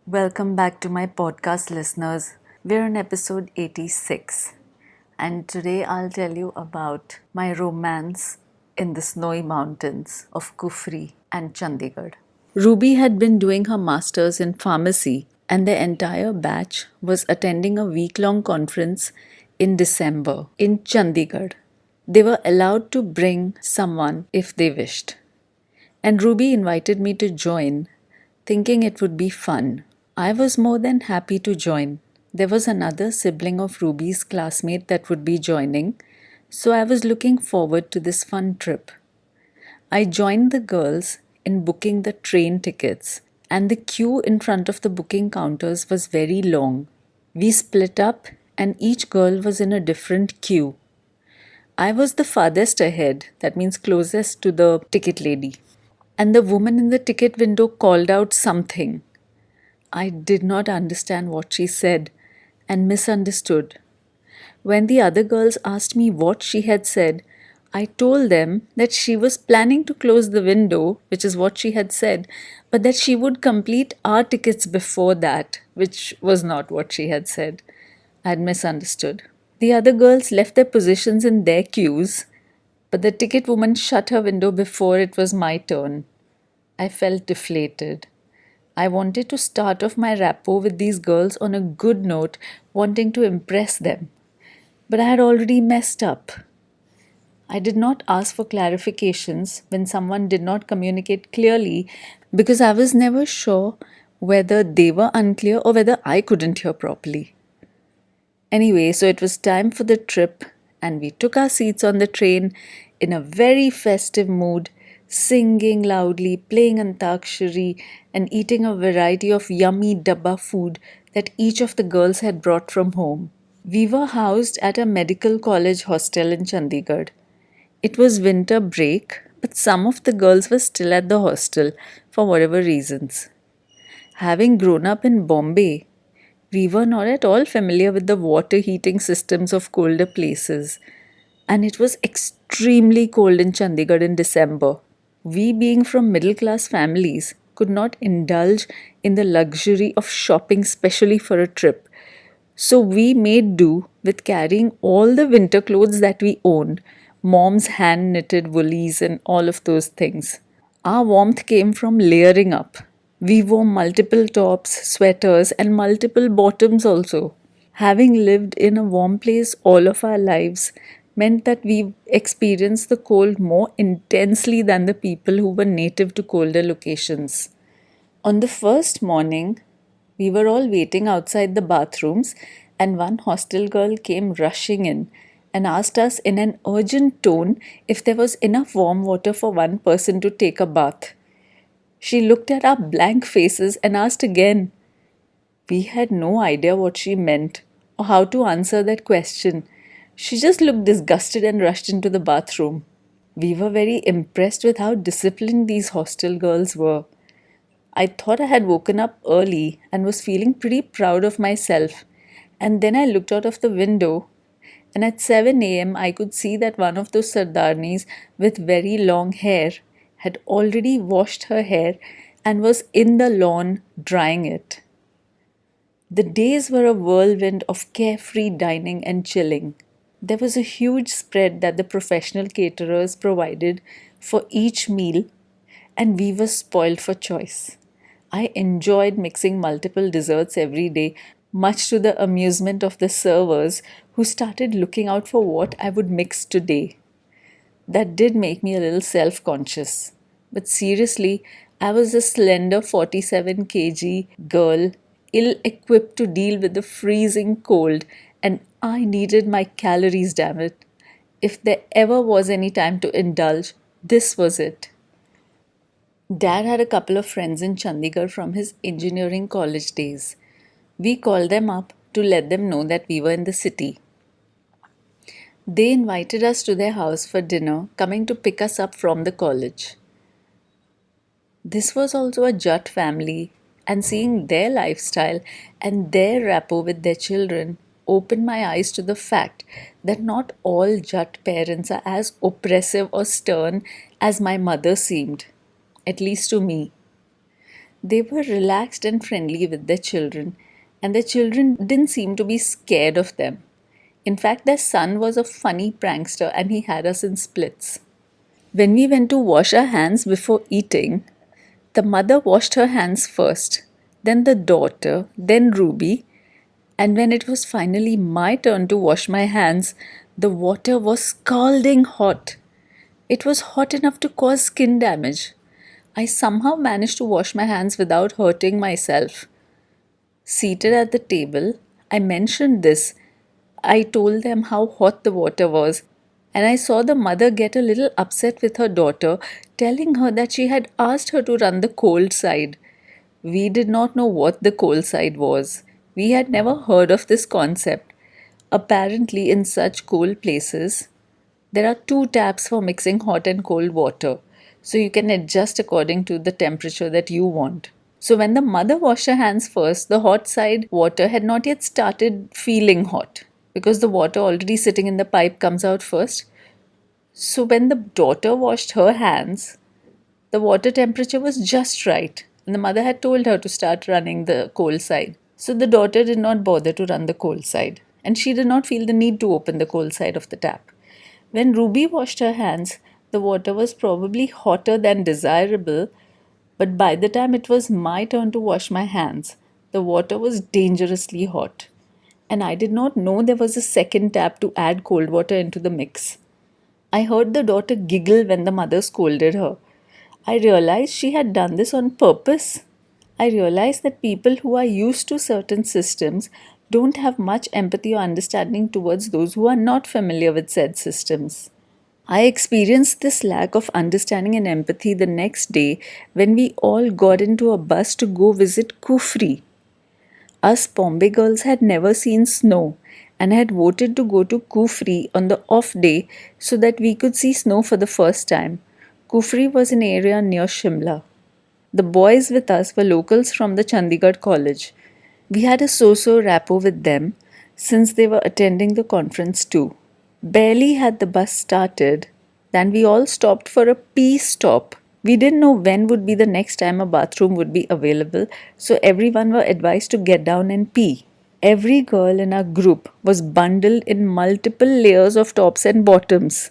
Welcome back to my podcast, listeners. We're on episode 86, and today I'll tell you about my romance in the snowy mountains of Kufri and Chandigarh. Ruby had been doing her master's in pharmacy, and the entire batch was attending a week long conference in December in Chandigarh. They were allowed to bring someone if they wished, and Ruby invited me to join, thinking it would be fun. I was more than happy to join. There was another sibling of Ruby's classmate that would be joining, so I was looking forward to this fun trip. I joined the girls in booking the train tickets, and the queue in front of the booking counters was very long. We split up, and each girl was in a different queue. I was the farthest ahead, that means closest to the ticket lady. And the woman in the ticket window called out something. I did not understand what she said and misunderstood. When the other girls asked me what she had said, I told them that she was planning to close the window, which is what she had said, but that she would complete our tickets before that, which was not what she had said. I had misunderstood. The other girls left their positions in their queues, but the ticket woman shut her window before it was my turn. I felt deflated. I wanted to start off my rapport with these girls on a good note, wanting to impress them. But I had already messed up. I did not ask for clarifications when someone did not communicate clearly because I was never sure whether they were unclear or whether I couldn't hear properly. Anyway, so it was time for the trip, and we took our seats on the train in a very festive mood, singing loudly, playing antakshari, and eating a variety of yummy dabba food that each of the girls had brought from home. We were housed at a medical college hostel in Chandigarh. It was winter break, but some of the girls were still at the hostel for whatever reasons. Having grown up in Bombay, we were not at all familiar with the water heating systems of colder places, and it was extremely cold in Chandigarh in December. We, being from middle class families, could not indulge in the luxury of shopping specially for a trip. So we made do with carrying all the winter clothes that we owned, mom's hand knitted woolies and all of those things. Our warmth came from layering up. We wore multiple tops, sweaters, and multiple bottoms also. Having lived in a warm place all of our lives meant that we experienced the cold more intensely than the people who were native to colder locations. On the first morning, we were all waiting outside the bathrooms, and one hostel girl came rushing in and asked us in an urgent tone if there was enough warm water for one person to take a bath. She looked at our blank faces and asked again. We had no idea what she meant or how to answer that question. She just looked disgusted and rushed into the bathroom. We were very impressed with how disciplined these hostel girls were. I thought I had woken up early and was feeling pretty proud of myself. And then I looked out of the window, and at 7 a.m., I could see that one of those sardarnis with very long hair had already washed her hair and was in the lawn drying it. The days were a whirlwind of carefree dining and chilling. There was a huge spread that the professional caterers provided for each meal, and we were spoiled for choice. I enjoyed mixing multiple desserts every day, much to the amusement of the servers who started looking out for what I would mix today. That did make me a little self conscious. But seriously, I was a slender 47 kg girl, ill equipped to deal with the freezing cold, and I needed my calories, damn it. If there ever was any time to indulge, this was it. Dad had a couple of friends in Chandigarh from his engineering college days. We called them up to let them know that we were in the city. They invited us to their house for dinner, coming to pick us up from the college. This was also a Jat family, and seeing their lifestyle and their rapport with their children opened my eyes to the fact that not all Jat parents are as oppressive or stern as my mother seemed, at least to me. They were relaxed and friendly with their children, and their children didn't seem to be scared of them. In fact, their son was a funny prankster and he had us in splits. When we went to wash our hands before eating, the mother washed her hands first, then the daughter, then Ruby, and when it was finally my turn to wash my hands, the water was scalding hot. It was hot enough to cause skin damage. I somehow managed to wash my hands without hurting myself. Seated at the table, I mentioned this. I told them how hot the water was, and I saw the mother get a little upset with her daughter, telling her that she had asked her to run the cold side. We did not know what the cold side was. We had never heard of this concept. Apparently, in such cold places, there are two taps for mixing hot and cold water, so you can adjust according to the temperature that you want. So, when the mother washed her hands first, the hot side water had not yet started feeling hot because the water already sitting in the pipe comes out first. So, when the daughter washed her hands, the water temperature was just right, and the mother had told her to start running the cold side. So the daughter did not bother to run the cold side, and she did not feel the need to open the cold side of the tap. When Ruby washed her hands, the water was probably hotter than desirable, but by the time it was my turn to wash my hands, the water was dangerously hot. And I did not know there was a second tap to add cold water into the mix. I heard the daughter giggle when the mother scolded her. I realized she had done this on purpose. I realized that people who are used to certain systems don't have much empathy or understanding towards those who are not familiar with said systems. I experienced this lack of understanding and empathy the next day when we all got into a bus to go visit Kufri. Us Bombay girls had never seen snow and had voted to go to Kufri on the off day so that we could see snow for the first time. Kufri was an area near Shimla. The boys with us were locals from the Chandigarh college. We had a so-so rapport with them since they were attending the conference too. Barely had the bus started than we all stopped for a pee stop. We didn't know when would be the next time a bathroom would be available, so everyone were advised to get down and pee. Every girl in our group was bundled in multiple layers of tops and bottoms.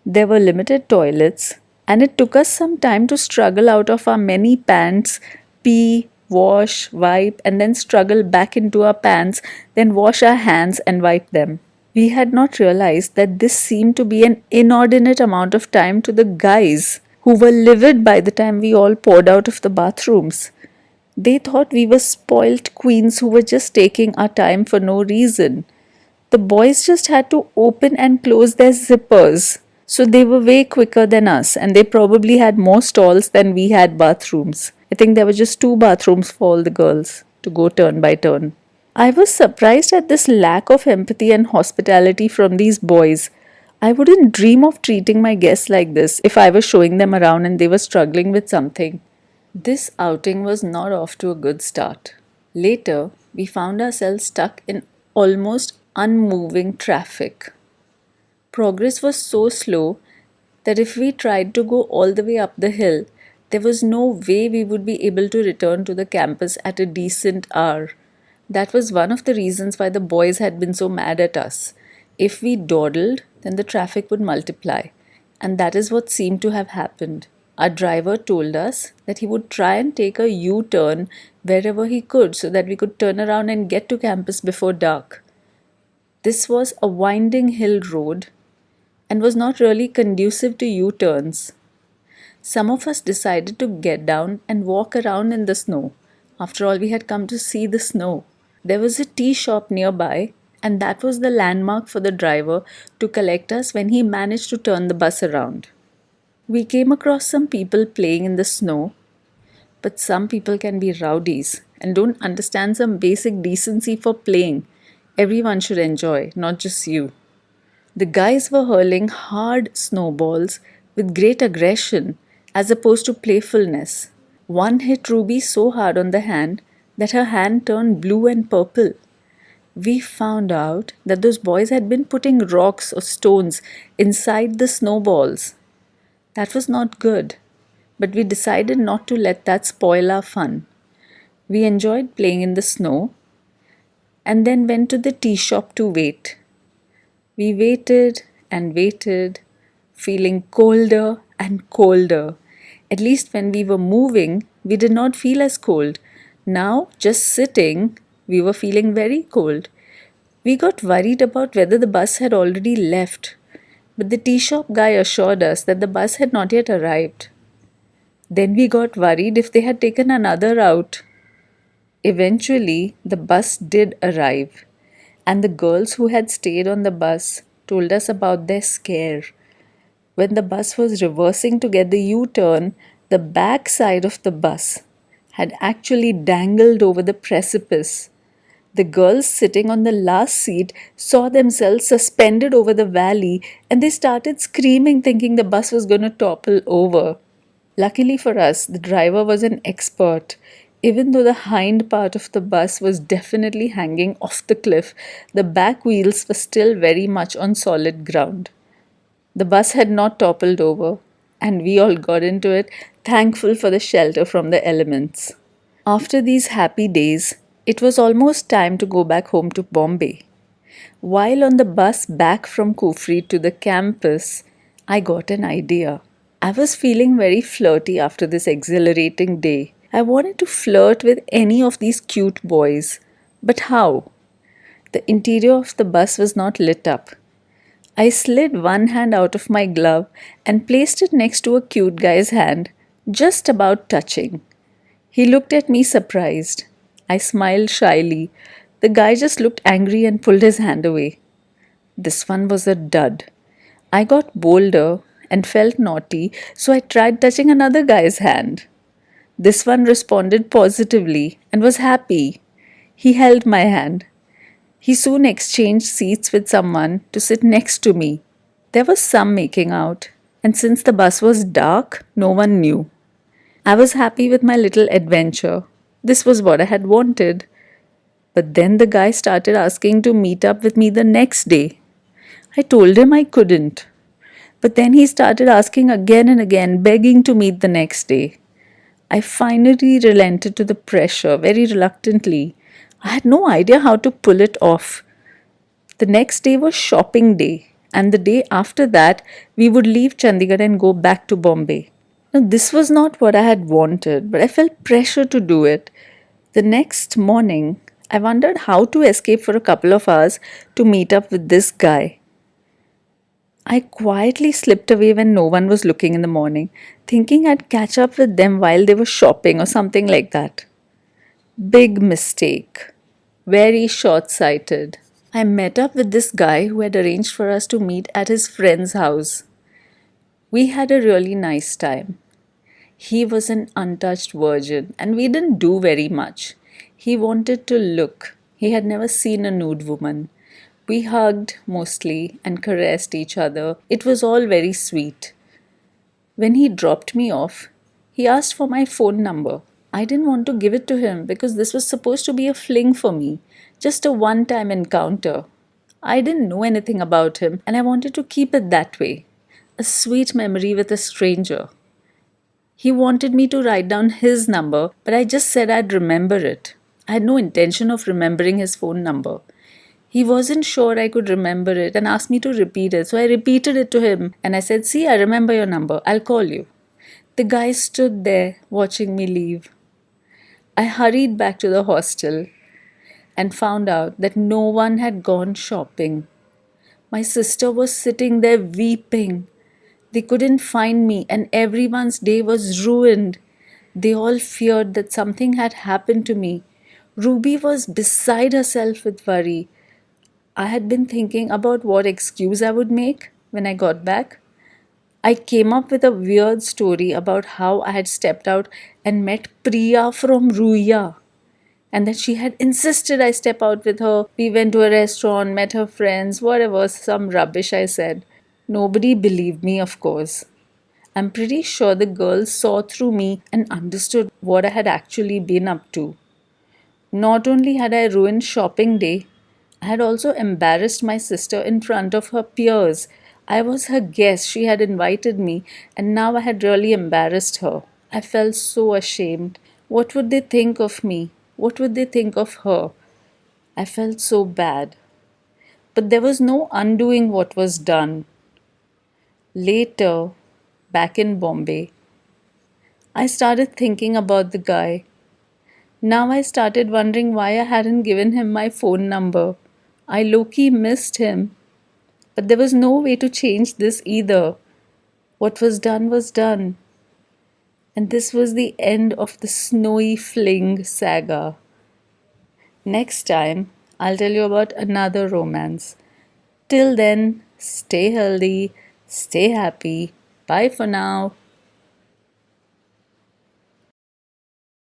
There were limited toilets, and it took us some time to struggle out of our many pants, pee, wash, wipe, and then struggle back into our pants, then wash our hands and wipe them. We had not realized that this seemed to be an inordinate amount of time to the guys, who were livid by the time we all poured out of the bathrooms. They thought we were spoilt queens who were just taking our time for no reason. The boys just had to open and close their zippers. So they were way quicker than us, and they probably had more stalls than we had bathrooms. I think there were just 2 bathrooms for all the girls to go turn by turn. I was surprised at this lack of empathy and hospitality from these boys. I wouldn't dream of treating my guests like this if I was showing them around and they were struggling with something. This outing was not off to a good start. Later, we found ourselves stuck in almost unmoving traffic. Progress was so slow that if we tried to go all the way up the hill, there was no way we would be able to return to the campus at a decent hour. That was one of the reasons why the boys had been so mad at us. If we dawdled, then the traffic would multiply, and that is what seemed to have happened. Our driver told us that he would try and take a U-turn wherever he could so that we could turn around and get to campus before dark. This was a winding hill road and was not really conducive to U-turns. Some of us decided to get down and walk around in the snow. After all, we had come to see the snow. There was a tea shop nearby, and that was the landmark for the driver to collect us when he managed to turn the bus around. We came across some people playing in the snow, but some people can be rowdies and don't understand some basic decency for playing. Everyone should enjoy, not just you. The guys were hurling hard snowballs with great aggression as opposed to playfulness. One hit Ruby so hard on the hand that her hand turned blue and purple. We found out that those boys had been putting rocks or stones inside the snowballs. That was not good. but we decided not to let that spoil our fun. We enjoyed playing in the snow and then went to the tea shop to wait. We waited and waited, feeling colder and colder. At least when we were moving, we did not feel as cold. Now, just sitting, we were feeling very cold. We got worried about whether the bus had already left, but the tea shop guy assured us that the bus had not yet arrived. Then we got worried if they had taken another route. Eventually, the bus did arrive, and the girls who had stayed on the bus told us about their scare. When the bus was reversing to get the U turn, the back side of the bus had actually dangled over the precipice. The girls sitting on the last seat saw themselves suspended over the valley and they started screaming, thinking the bus was going to topple over. Luckily for us, the driver was an expert. Even though the hind part of the bus was definitely hanging off the cliff, the back wheels were still very much on solid ground. The bus had not toppled over, and we all got into it, thankful for the shelter from the elements. After these happy days, it was almost time to go back home to Bombay. While on the bus back from Kufri to the campus, I got an idea. I was feeling very flirty after this exhilarating day. I wanted to flirt with any of these cute boys. But how? The interior of the bus was not lit up. I slid one hand out of my glove and placed it next to a cute guy's hand, just about touching. He looked at me surprised. I smiled shyly. The guy just looked angry and pulled his hand away. This one was a dud. I got bolder and felt naughty, so I tried touching another guy's hand. This one responded positively and was happy. He held my hand. He soon exchanged seats with someone to sit next to me. There was some making out, and since the bus was dark, no one knew. I was happy with my little adventure. This was what I had wanted. But then the guy started asking to meet up with me the next day. I told him I couldn't. But then he started asking again and again, begging to meet the next day. I finally relented to the pressure, very reluctantly. I had no idea how to pull it off. The next day was shopping day, and the day after that, we would leave Chandigarh and go back to Bombay. Now, this was not what I had wanted, but I felt pressure to do it. The next morning, I wondered how to escape for a couple of hours to meet up with this guy. I quietly slipped away when no one was looking in the morning, thinking I'd catch up with them while they were shopping or something like that. Big mistake. Very short-sighted. I met up with this guy who had arranged for us to meet at his friend's house. We had a really nice time. He was an untouched virgin and we didn't do very much. He wanted to look. He had never seen a nude woman. We hugged mostly and caressed each other. It was all very sweet. When he dropped me off, he asked for my phone number. I didn't want to give it to him because this was supposed to be a fling for me, just a one-time encounter. I didn't know anything about him and I wanted to keep it that way. A sweet memory with a stranger. He wanted me to write down his number, but I just said I'd remember it. I had no intention of remembering his phone number. He wasn't sure I could remember it and asked me to repeat it, so I repeated it to him and I said, "See, I remember your number. I'll call you." The guy stood there watching me leave. I hurried back to the hostel and found out that no one had gone shopping. My sister was sitting there weeping. They couldn't find me and everyone's day was ruined. They all feared that something had happened to me. Ruby was beside herself with worry. I had been thinking about what excuse I would make when I got back. I came up with a weird story about how I had stepped out and met Priya from Ruya and that she had insisted I step out with her. We went to a restaurant, met her friends, whatever, some rubbish I said. Nobody believed me, of course. I'm pretty sure the girls saw through me and understood what I had actually been up to. Not only had I ruined shopping day, I had also embarrassed my sister in front of her peers. I was her guest, she had invited me, and now I had really embarrassed her. I felt so ashamed. What would they think of me? What would they think of her? I felt so bad. But there was no undoing what was done. Later, back in Bombay, I started thinking about the guy. Now I started wondering why I hadn't given him my phone number. I low-key missed him. But there was no way to change this either. What was done was done. And this was the end of the snowy fling saga. Next time, I'll tell you about another romance. Till then, stay healthy, stay happy. Bye for now.